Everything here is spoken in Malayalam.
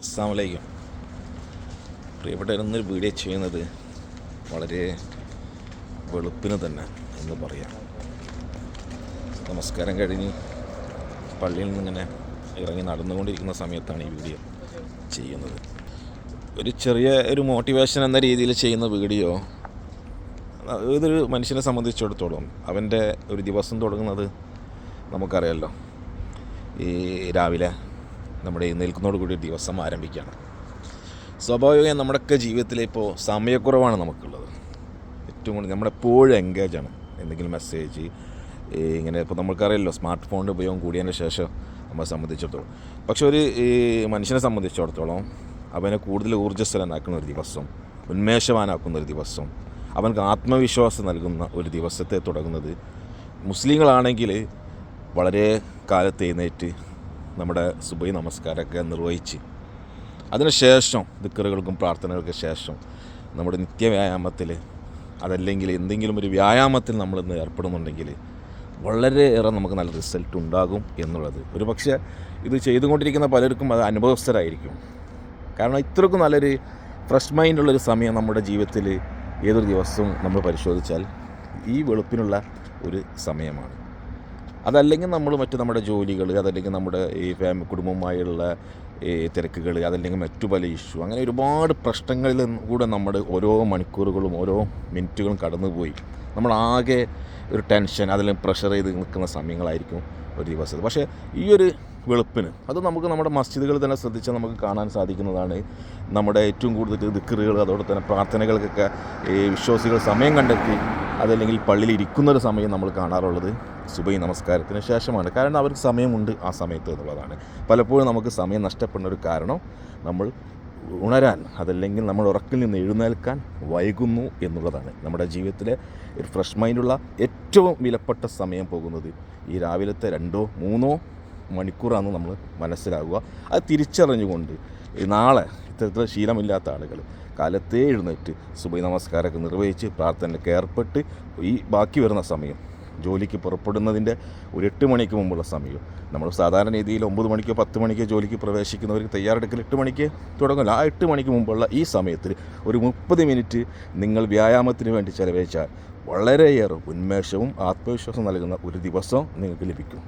അസ്സലാമു അലൈക്കും. പ്രിയപ്പെട്ട ഇന്നൊരു വീഡിയോ ചെയ്യുന്നത് വളരെ വെളുപ്പിന് തന്നെ എന്ന് പറയാം. നമസ്കാരം കഴിഞ്ഞ് പള്ളിയിൽ നിന്നിങ്ങനെ ഇറങ്ങി നടന്നുകൊണ്ടിരിക്കുന്ന സമയത്താണ് ഈ വീഡിയോ ചെയ്യുന്നത്. ഒരു ചെറിയ മോട്ടിവേഷൻ എന്ന രീതിയിൽ ചെയ്യുന്ന വീഡിയോ. ഇതൊരു മനുഷ്യനെ സംബന്ധിച്ചിടത്തോളം അവൻ്റെ ഒരു ദിവസം തുടങ്ങുന്നത് നമുക്കറിയാമല്ലോ, ഈ രാവിലെ നമ്മുടെ എഴുന്നേൽക്കുന്നതോട് കൂടി ദിവസം ആരംഭിക്കുകയാണ്. സ്വാഭാവികമായി നമ്മുടെയൊക്കെ ജീവിതത്തിൽ ഇപ്പോൾ സമയക്കുറവാണ് നമുക്കുള്ളത്. ഏറ്റവും കൂടുതൽ നമ്മളെപ്പോഴും എൻഗേജാണ്. എന്തെങ്കിലും മെസ്സേജ് ഇങ്ങനെ ഇപ്പോൾ നമുക്കറിയാമല്ലോ, സ്മാർട്ട് ഫോണിൻ്റെ ഉപയോഗം കൂടിയതിന് ശേഷം നമ്മളെ സംബന്ധിച്ചിടത്തോളം. പക്ഷെ ഒരു മനുഷ്യനെ സംബന്ധിച്ചിടത്തോളം അവനെ കൂടുതൽ ഊർജ്ജസ്വലനാക്കുന്ന ഒരു ദിവസം, ഉന്മേഷവാനാക്കുന്ന ഒരു ദിവസം, അവനക്ക് ആത്മവിശ്വാസം നൽകുന്ന ഒരു ദിവസത്തെ തുടങ്ങുന്നത് മുസ്ലിങ്ങളാണെങ്കിൽ വളരെ കാലത്ത് എഴുന്നേറ്റ് നമ്മുടെ സുബഹി നമസ്കാരമൊക്കെ നിർവഹിച്ച് അതിനുശേഷം ദിക്റുകൾക്കും പ്രാർത്ഥനകൾക്ക് ശേഷം നമ്മുടെ നിത്യവ്യായാമത്തിൽ, അതല്ലെങ്കിൽ എന്തെങ്കിലും ഒരു വ്യായാമത്തിൽ നമ്മളിന്ന് ഏർപ്പെടുന്നുണ്ടെങ്കിൽ വളരെയേറെ നമുക്ക് നല്ല റിസൾട്ട് ഉണ്ടാകും എന്നുള്ളത്. ഒരു പക്ഷേ ഇത് ചെയ്തുകൊണ്ടിരിക്കുന്ന പലർക്കും അത് അനുഭവസ്ഥരായിരിക്കും. കാരണം ഇത്രയ്ക്കും നല്ലൊരു ഫ്രഷ് മൈൻഡുള്ളൊരു സമയം നമ്മുടെ ജീവിതത്തിൽ ഏതൊരു ദിവസവും നമ്മൾ പരിശോധിച്ചാൽ ഈ വെളുപ്പിനുള്ള ഒരു സമയമാണ്. അതല്ലെങ്കിൽ നമ്മൾ നമ്മുടെ ജോലികൾ, അതല്ലെങ്കിൽ നമ്മുടെ ഈ കുടുംബവുമായുള്ള ഈ തിരക്കുകൾ, അതല്ലെങ്കിൽ മറ്റു പല ഇഷ്യൂ, അങ്ങനെ ഒരുപാട് പ്രശ്നങ്ങളിൽ കൂടെ നമ്മുടെ ഓരോ മണിക്കൂറുകളും ഓരോ മിനിറ്റുകളും കടന്നുപോയി നമ്മളാകെ ഒരു ടെൻഷൻ, അതല്ലെങ്കിൽ പ്രഷർ ചെയ്ത് നിൽക്കുന്ന സമയങ്ങളായിരിക്കും ഒരു ദിവസം. പക്ഷേ ഈ ഒരു വെളുപ്പിന് അത് നമുക്ക് നമ്മുടെ മസ്ജിദുകൾ തന്നെ ശ്രദ്ധിച്ചാൽ നമുക്ക് കാണാൻ സാധിക്കുന്നതാണ്. നമ്മുടെ ഏറ്റവും കൂടുതൽ ദിക്റുകൾ, അതോടെ തന്നെ പ്രാർത്ഥനകൾക്കൊക്കെ ഈ വിശ്വാസികൾ സമയം കണ്ടെത്തി അതല്ലെങ്കിൽ പള്ളിയിൽ ഇരിക്കുന്നൊരു സമയം നമ്മൾ കാണാറുള്ളത് സുബഹി നമസ്കാരത്തിന് ശേഷമാണ്. കാരണം അവർക്ക് സമയമുണ്ട് ആ സമയത്ത് എന്നുള്ളതാണ്. പലപ്പോഴും നമുക്ക് സമയം നഷ്ടപ്പെടുന്ന ഒരു കാരണം നമ്മൾ ഉണരാൻ, അതല്ലെങ്കിൽ നമ്മൾ ഉറക്കിൽ നിന്ന് എഴുന്നേൽക്കാൻ വൈകുന്നു എന്നുള്ളതാണ്. നമ്മുടെ ജീവിതത്തിലെ ഒരു ഫ്രഷ് മൈൻഡുള്ള ഏറ്റവും വിലപ്പെട്ട സമയം പോകുന്നത് ഈ രാവിലത്തെ 2-3 മണിക്കൂറാണെന്ന് നമ്മൾ മനസ്സിലാക്കുക. അത് തിരിച്ചറിഞ്ഞുകൊണ്ട് നാളെ ഇത്തരത്തിൽ ശീലമില്ലാത്ത ആളുകൾ കാലത്തേ എഴുന്നേറ്റ് സുബഹി നമസ്കാരമൊക്കെ നിർവഹിച്ച് പ്രാർത്ഥനയ്ക്ക് ഏർപ്പെട്ട് ഈ ബാക്കി വരുന്ന സമയം, ജോലിക്ക് പുറപ്പെടുന്നതിൻ്റെ ഒരു 8 മണിക്ക് മുമ്പുള്ള സമയം, നമ്മൾ സാധാരണ രീതിയിൽ 9 മണിക്കോ 10 മണിക്കോ ജോലിക്ക് പ്രവേശിക്കുന്നവർക്ക് തയ്യാറെടുക്കൽ 8 മണിക്ക് തുടങ്ങില്ല. ആ 8 മണിക്ക് മുമ്പുള്ള ഈ സമയത്തിൽ ഒരു 30 മിനിറ്റ് നിങ്ങൾ വ്യായാമത്തിന് വേണ്ടി ചെലവഴിച്ചാൽ വളരെയേറെ ഉന്മേഷവും ആത്മവിശ്വാസം നൽകുന്ന ഒരു ദിവസം നിങ്ങൾക്ക് ലഭിക്കും.